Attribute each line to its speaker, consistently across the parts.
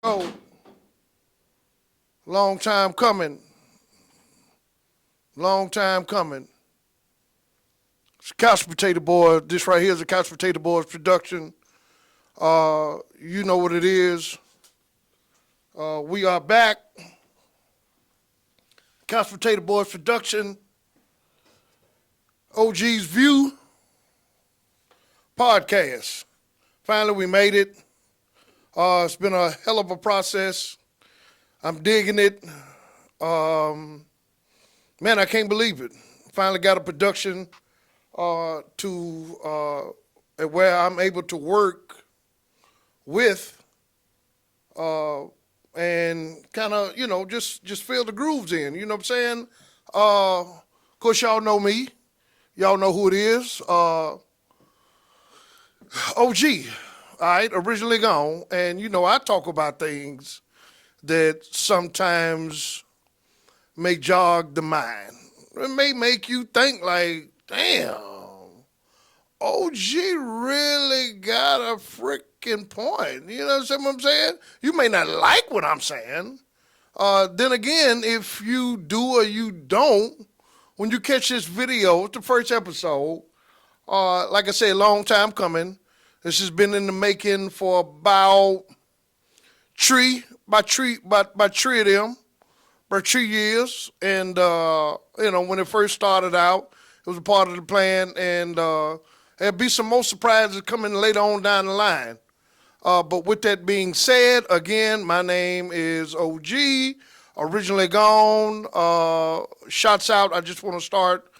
Speaker 1: Oh, long time coming. Long time coming. It's Couch Potato Boys. This right here is a Couch Potato Boys production. You know what it is. We are back. Couch Potato Boys production. OG's View podcast. Finally, we made it. It's been a hell of a process. I'm digging it. Man, I can't believe it. Finally got a production where I'm able to work with and kind of, just feel the grooves in. You know what I'm saying? Of course, y'all know me. Y'all know who it is. OG, all right, originally gone. And, I talk about things that sometimes may jog the mind. It may make you think like, damn, OG really got a freaking point. You know what I'm saying? You may not like what I'm saying. Then again, if you do or you don't, when you catch this video, it's the first episode. Like I said, long time coming. This has been in the making for about by three of them. For 3 years, and when it first started out, it was a part of the plan, and there'll be some more surprises coming later on down the line. But with that being said, again, my name is OG, originally gone. Shots out. I just want to start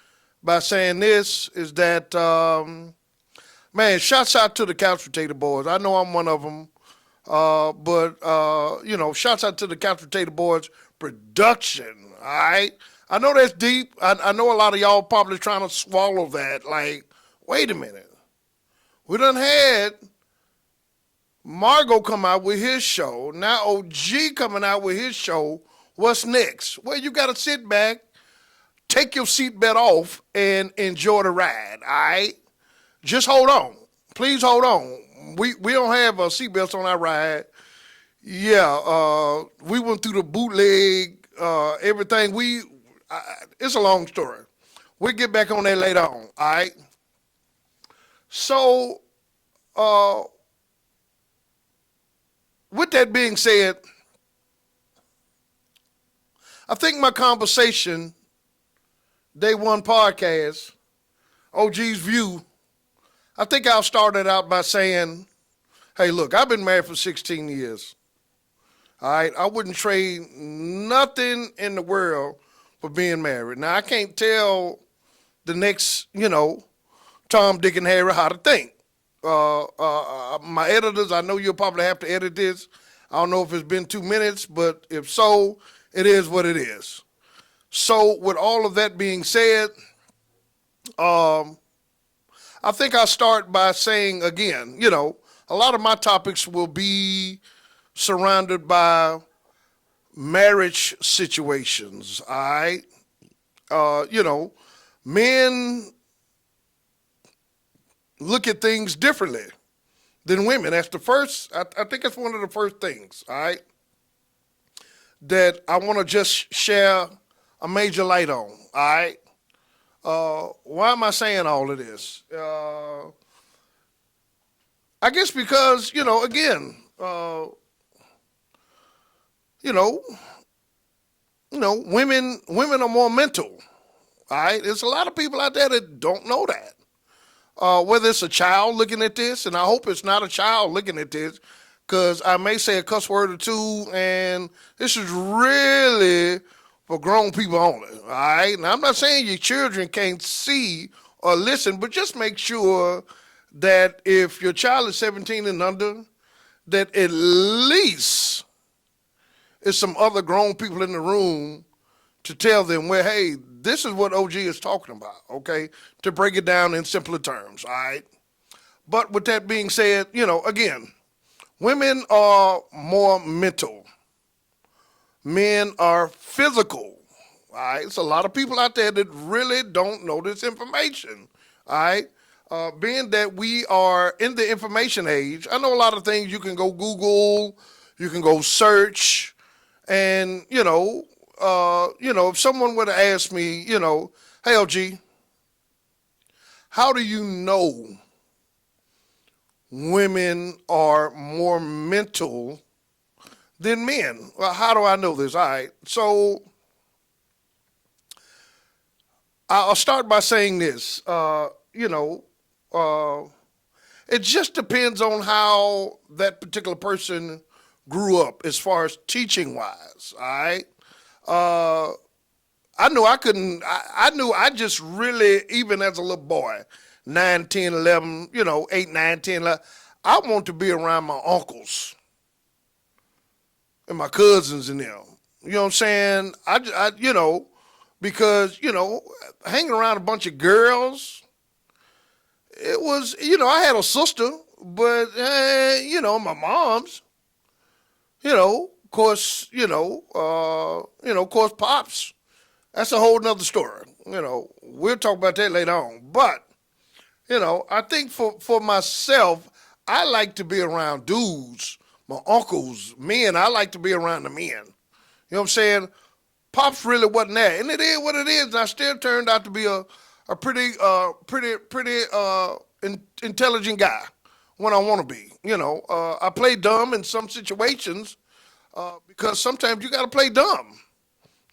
Speaker 1: by saying this is that, man, shots out to the Couch Potato Boys. I know I'm one of them, but shots out to the Couch Potato Boys production, all right? I know that's deep. I know a lot of y'all probably trying to swallow that. Like, wait a minute. We done had Margot come out with his show. Now OG coming out with his show. What's next? Well, you got to sit back, take your seatbelt off, and enjoy the ride, all right? Just hold on. Please hold on. We don't have seatbelts on our ride. Yeah, we went through the bootleg, everything. It's a long story. We'll get back on that later on, all right? So, with that being said, I think my conversation, day one podcast, OG's View, I think I'll start it out by saying, hey, look, I've been married for 16 years. All right, I wouldn't trade nothing in the world for being married. Now, I can't tell the next, Tom, Dick, and Harry how to think. My editors, I know you'll probably have to edit this. I don't know if it's been 2 minutes, but if so, it is what it is. So, with all of that being said, I think I'll start by saying again, a lot of my topics will be surrounded by marriage situations, all right? Men look at things differently than women. That's the first, I think that's one of the first things, all right, that I want to just share a major light on, all right? Why am I saying all of this? I guess because, again, women are more mental. All right, there's a lot of people out there that don't know that. Whether it's a child looking at this, and I hope it's not a child looking at this, because I may say a cuss word or two, and this is really for grown people only. All right, now I'm not saying your children can't see or listen, but just make sure that if your child is 17 and under, that at least is some other grown people in the room to tell them, well, hey, this is what OG is talking about, okay? To break it down in simpler terms, all right? But with that being said, again, women are more mental. Men are physical, all right? It's a lot of people out there that really don't know this information, all right? Being that we are in the information age, I know a lot of things you can go Google, You can go search, and if someone would have asked me, hey, OG, how do you know women are more mental than men? Well, how do I know this? All right, so I'll start by saying this. It just depends on how that particular person grew up as far as teaching wise. All right. Uh, I knew I couldn't, I knew I just really, even as a little boy, 9, 10, 11, 8, 9, 10, 11, I want to be around my uncles and my cousins and them. You know what I'm saying? Because, hanging around a bunch of girls, it was, I had a sister, but, my mom's, of course, of course, pops. That's a whole nother story. We'll talk about that later on. But, I think for myself, I like to be around dudes, my uncles, men. I like to be around the men. You know what I'm saying? Pops really wasn't that. And it is what it is. And I still turned out to be a pretty intelligent guy when I want to be. I play dumb in some situations because sometimes you got to play dumb.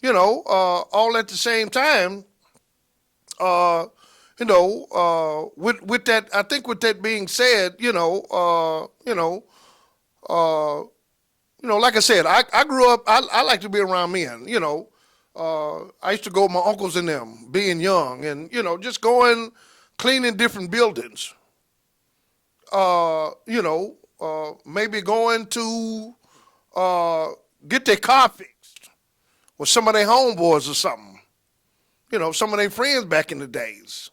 Speaker 1: All at the same time. Uh, with that, I think with that being said, like I said, I grew up. I like to be around men. I used to go with my uncles and them, being young, and just going cleaning different buildings. Maybe going to get their car fixed with some of their homeboys or something. Some of their friends back in the days.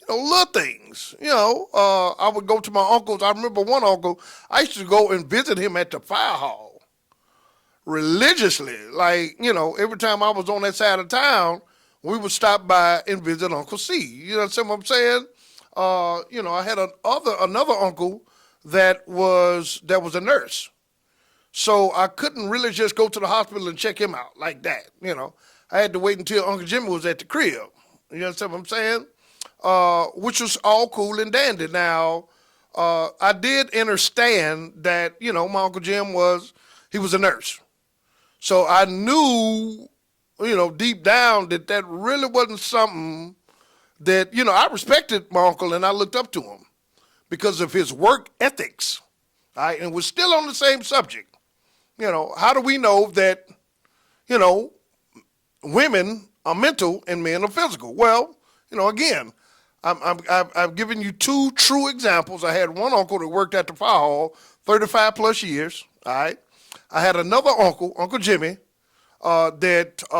Speaker 1: Little things. I would go to my uncle's. I remember one uncle, I used to go and visit him at the fire hall religiously. Like, every time I was on that side of town, we would stop by and visit Uncle C. You know what I'm saying? I had another uncle that was a nurse. So I couldn't really just go to the hospital and check him out like that. I had to wait until Uncle Jimmy was at the crib. You know what I'm saying? Which was all cool and dandy. Now, I did understand that, my Uncle Jim he was a nurse. So I knew, deep down that really wasn't something that, I respected my uncle and I looked up to him because of his work ethics. All right, and we're still on the same subject. How do we know that, women are mental and men are physical? Well, again, I've given you two true examples. I had one uncle that worked at the fire hall 35 plus years. All right. I had another uncle, Uncle Jimmy, that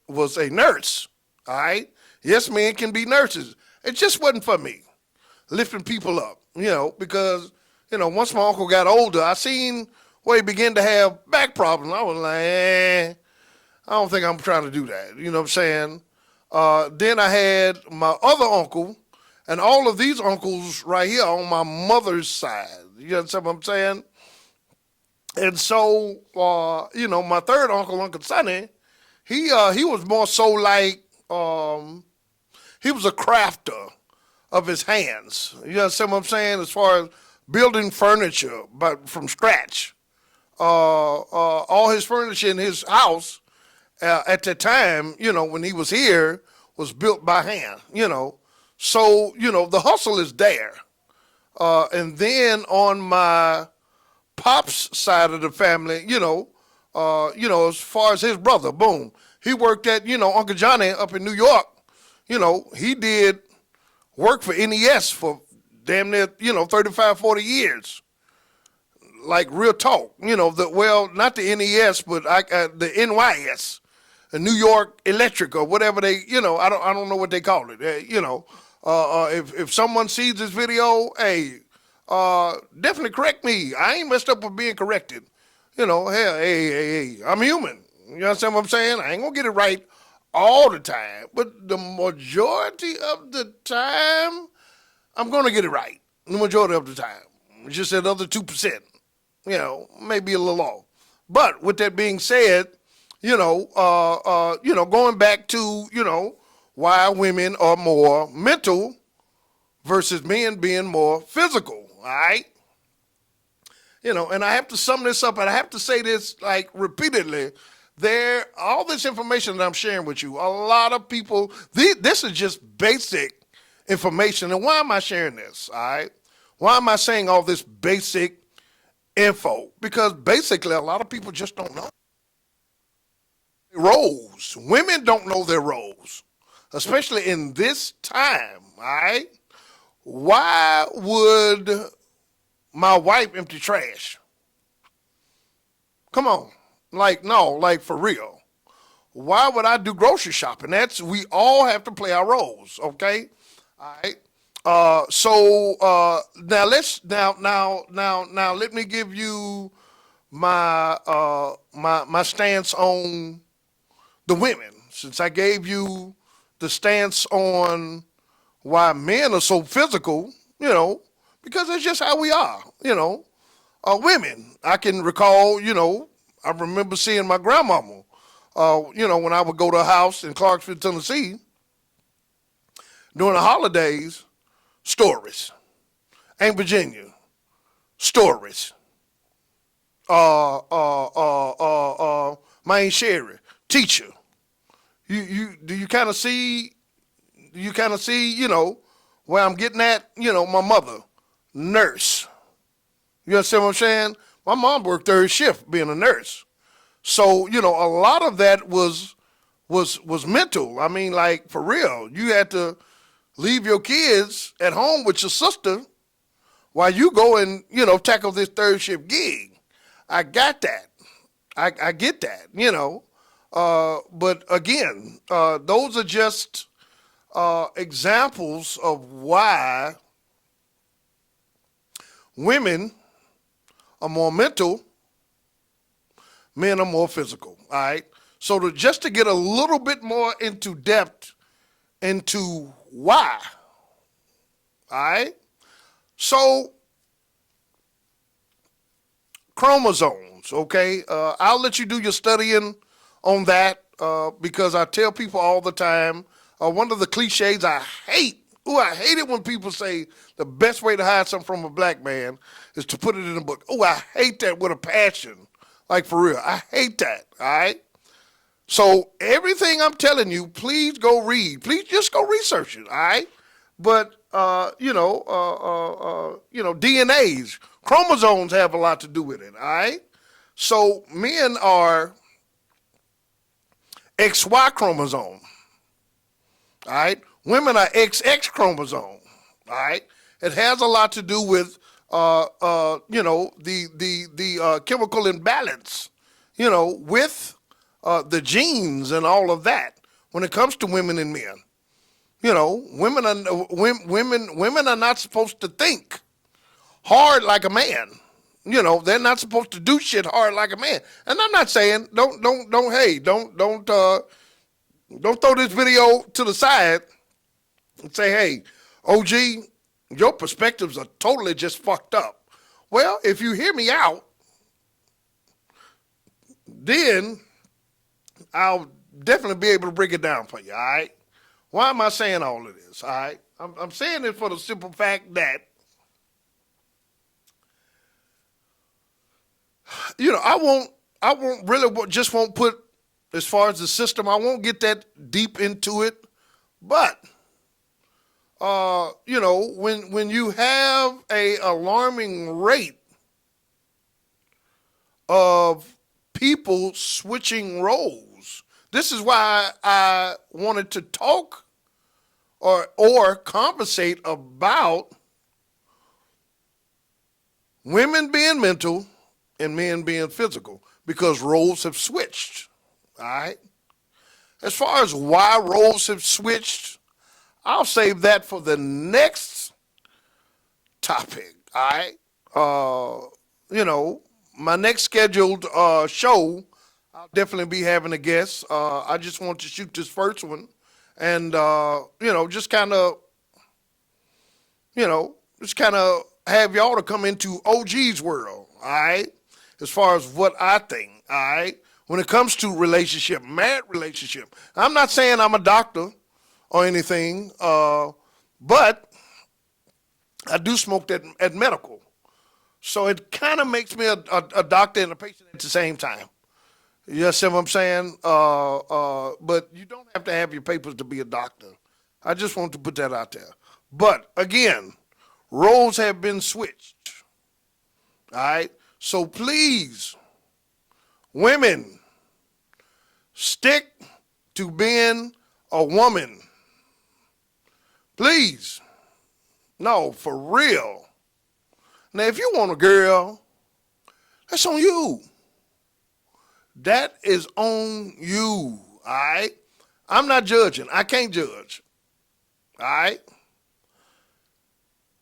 Speaker 1: was a nurse. All right. Yes, men can be nurses. It just wasn't for me, lifting people up, because, once my uncle got older, I seen where he began to have back problems. I was like, I don't think I'm trying to do that. You know what I'm saying? Then I had my other uncle, and all of these uncles right here on my mother's side. You understand what I'm saying? And so, my third uncle, Uncle Sonny, he was more so like he was a crafter of his hands. You understand what I'm saying? As far as building furniture, but from scratch. All his furniture in his house at the time, when he was here, was built by hand. So, the hustle is there. And then on my pop's side of the family, as far as his brother, boom, he worked at, Uncle Johnny up in New York. He did work for NES for damn near, 35, 40 years. Like real talk, not the NES, but the NYS, the New York Electric or whatever they, I don't know what they call it. If someone sees this video, hey, definitely correct me. I ain't messed up with being corrected. Hell, hey, I'm human. You understand what I'm saying? I ain't gonna get it right all the time, but the majority of the time, I'm gonna get it right. The majority of the time. Just that other 2%, maybe a little off. But with that being said, going back to, why women are more mental versus men being more physical, all right? And I have to sum this up, and I have to say this like repeatedly. All this information that I'm sharing with you, a lot of people, this is just basic information. And why am I sharing this? All right. Why am I saying all this basic info? Because basically, a lot of people just don't know their roles. Women don't know their roles, especially in this time. All right. Why would my wife empty trash? Come on. No, for real. Why would I do grocery shopping? We all have to play our roles, okay? All right. Now let me give you my stance on the women. Since I gave you the stance on why men are so physical, because that's just how we are, women. I can recall, I remember seeing my grandmama, when I would go to a house in Clarksville, Tennessee, during the holidays, stories. Aunt Virginia, stories. My Aunt Sherry, teacher. Do you kind of see, where I'm getting at? My mother, nurse. You understand what I'm saying? My mom worked third shift being a nurse. So, a lot of that was mental. I mean, for real. You had to leave your kids at home with your sister while you go and, tackle this third shift gig. I got that. I get that, but again, those are just examples of why women are more mental, men are more physical, all right? So just to get a little bit more into depth into why, all right? So chromosomes, okay? I'll let you do your studying on that because I tell people all the time, one of the cliches I hate it when people say the best way to hide something from a black man is to put it in a book. I hate that with a passion. Like, for real. I hate that, all right? So everything I'm telling you, please go read. Please just go research it, all right? But, DNAs, chromosomes have a lot to do with it, all right? So men are XY chromosome, all right? Women are XX chromosome, all right? It has a lot to do with, the chemical imbalance, with the genes and all of that when it comes to women and men. Women are not supposed to think hard like a man. They're not supposed to do shit hard like a man. And I'm not saying don't throw this video to the side and say, hey, OG, your perspectives are totally just fucked up. Well, if you hear me out, then I'll definitely be able to break it down for you, all right? Why am I saying all of this, all right? I'm saying it for the simple fact that, I won't put, as far as the system, I won't get that deep into it, but when you have a alarming rate of people switching roles, this is why I wanted to talk or conversate about women being mental and men being physical, because roles have switched, all right? As far as why roles have switched, I'll save that for the next topic, all right? My next scheduled show, I'll definitely be having a guest. I just want to shoot this first one and, just kind of have y'all to come into OG's world, all right? As far as what I think, all right? When it comes to relationship, married relationship. I'm not saying I'm a doctor or anything, but I do smoke that at medical. So it kind of makes me a doctor and a patient at the same time. You see what I'm saying? But you don't have to have your papers to be a doctor. I just want to put that out there. But again, roles have been switched. All right? So please, women, stick to being a woman. Please. No, for real. Now, if you want a girl, that's on you. That is on you, all right? I'm not judging. I can't judge, all right?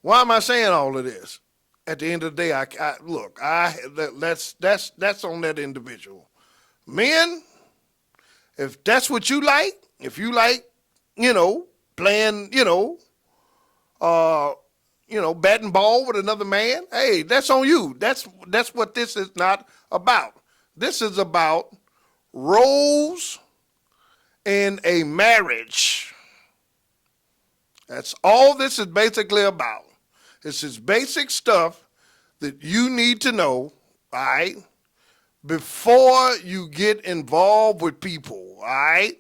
Speaker 1: Why am I saying all of this? At the end of the day, that's on that individual. Men, if that's what you like, if you like, playing, batting ball with another man, hey, that's on you. That's what this is not about. This is about roles in a marriage. That's all this is basically about. This is basic stuff that you need to know, all right, before you get involved with people, all right?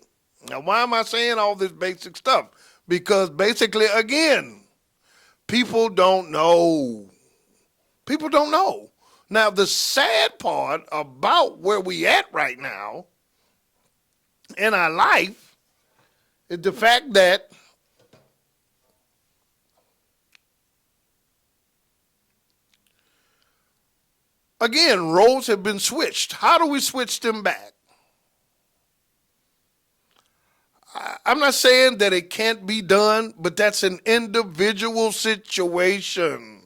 Speaker 1: Now, why am I saying all this basic stuff? Because basically, again, people don't know. People don't know. Now, the sad part about where we at right now in our life is the fact that again, roles have been switched. How do we switch them back? I'm not saying that it can't be done, but that's an individual situation.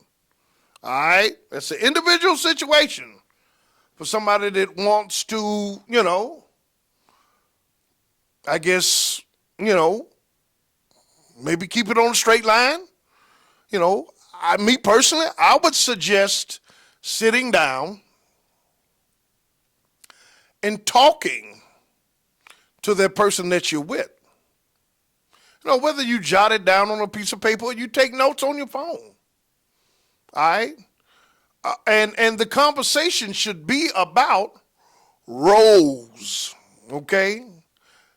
Speaker 1: All right? That's an individual situation for somebody that wants to, I guess, maybe keep it on a straight line. Me personally, I would suggest sitting down and talking to that person that you're with. Whether you jot it down on a piece of paper or you take notes on your phone. All right? And the conversation should be about roles, okay?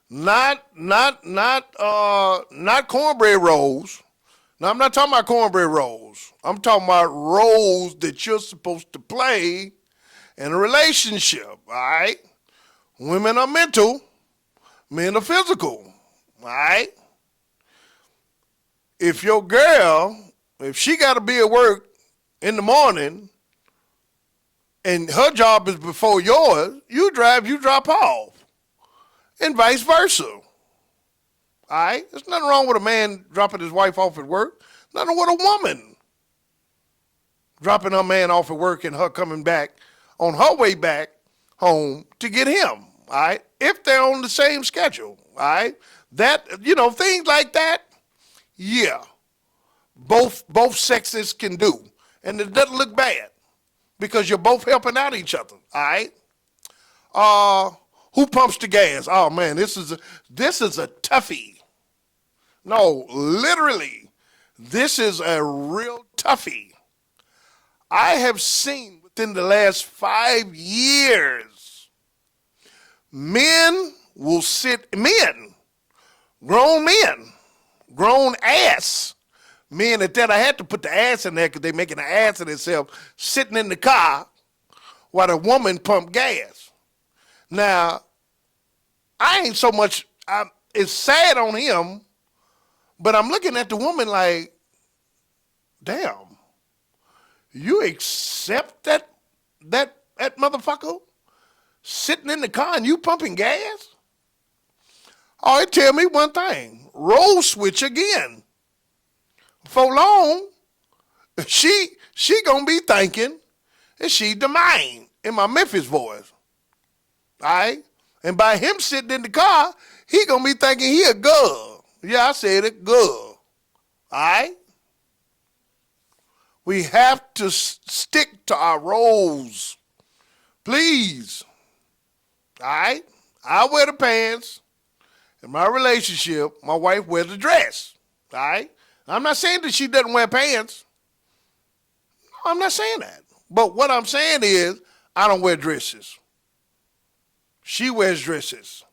Speaker 1: Not cornbread rolls. Now, I'm not talking about cornbread rolls. I'm talking about roles that you're supposed to play in a relationship, all right? Women are mental, men are physical, all right? If your girl, if she got to be at work in the morning and her job is before yours, you drive, you drop off, and vice versa. All right? There's nothing wrong with a man dropping his wife off at work. Nothing with a woman dropping her man off at work and her coming back on her way back home to get him. All right? If they're on the same schedule. All right? That, things like that, yeah, both sexes can do. And it doesn't look bad because you're both helping out each other, all right? Who pumps the gas? Oh, man, this is a toughie. No, literally, this is a real toughie. I have seen within the last 5 years, grown ass men at that. I had to put the ass in there because they're making an ass of themselves sitting in the car while the woman pumped gas. Now, I ain't so much, it's sad on him, but I'm looking at the woman like, damn, you accept that motherfucker sitting in the car and you pumping gas? Oh, it tell me one thing, role switch again. For long, she gonna be thinking that she the man in my Memphis voice. All right? And by him sitting in the car, he gonna be thinking he a girl. Yeah, I said it, girl. All right? We have to stick to our roles. Please. All right? I wear the pants. In my relationship, my wife wears the dress. All right? I'm not saying that she doesn't wear pants. No, I'm not saying that. But what I'm saying is, I don't wear dresses. She wears dresses.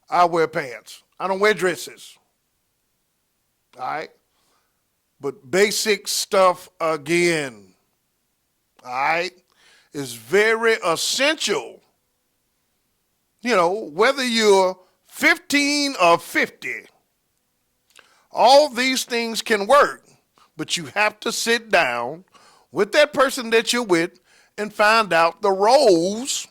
Speaker 1: I wear pants. I don't wear dresses. All right? But basic stuff again, all right, is very essential. You know, whether you're 15 or 50, all these things can work, but you have to sit down with that person that you're with and find out the roles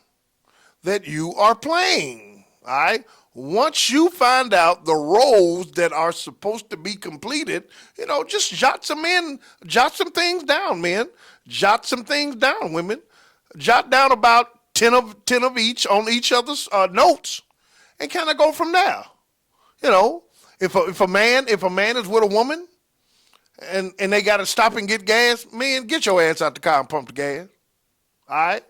Speaker 1: that you are playing, all right? Once you find out the roles that are supposed to be completed, you know, just jot some things down, men. Jot some things down, women. Jot down about 10 of each on each other's notes and kind of go from there. You know, if a man is with a woman and they got to stop and get gas, man, get your ass out the car and pump the gas. All right?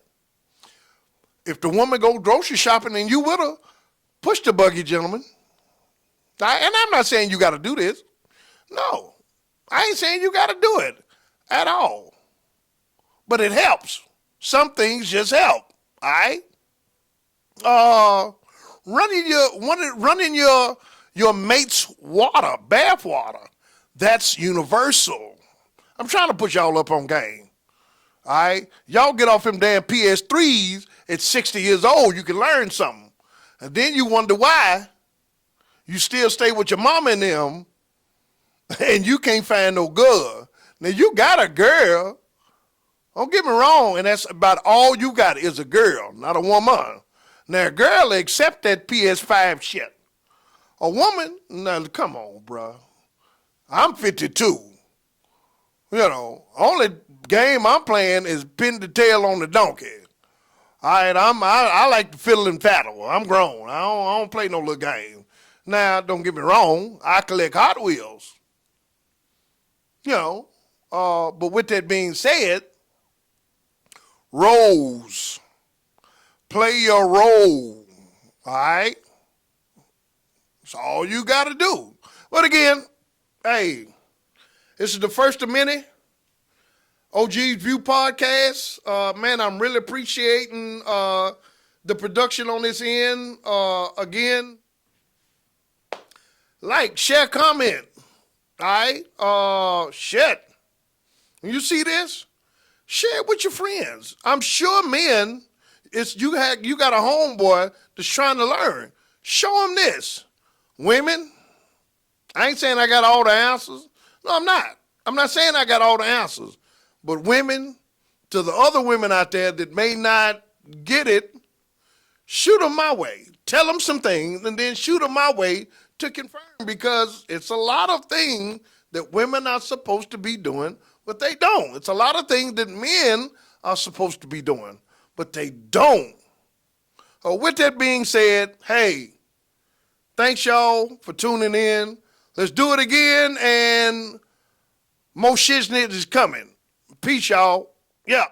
Speaker 1: If the woman go grocery shopping and you with her, push the buggy, gentlemen. And I'm not saying you got to do this. No, I ain't saying you got to do it at all. But it helps. Some things just help. All right. Running your mate's water, bath water. That's universal. I'm trying to put y'all up on game. All right. Y'all get off them damn PS3s at 60 years old. You can learn something. And then you wonder why you still stay with your mama and them and you can't find no girl. Now, you got a girl. Don't get me wrong, and that's about all you got is a girl, not a woman. Now, a girl will accept that PS5 shit. A woman, now, come on, bro. I'm 52. You know, only game I'm playing is pin the tail on the donkey. All right, I like to fiddle and faddle. I'm grown. I don't play no little game. Now, don't get me wrong. I collect Hot Wheels. You know, but with that being said, roles. Play your role. All right? That's all you got to do. But again, hey, this is the first of many. OG's View podcast. Man, I'm really appreciating the production on this end. Again, like, share, comment. All right? Shit. When you see this, share it with your friends. I'm sure men, you got a homeboy that's trying to learn. Show them this. Women, I ain't saying I got all the answers. No, I'm not. I'm not saying I got all the answers. But women, to the other women out there that may not get it, shoot them my way. Tell them some things and then shoot them my way to confirm, because it's a lot of things that women are supposed to be doing, but they don't. It's a lot of things that men are supposed to be doing, but they don't. With that being said, hey, thanks y'all for tuning in. Let's do it again, and more shiznit is coming. Peace, y'all. Yeah.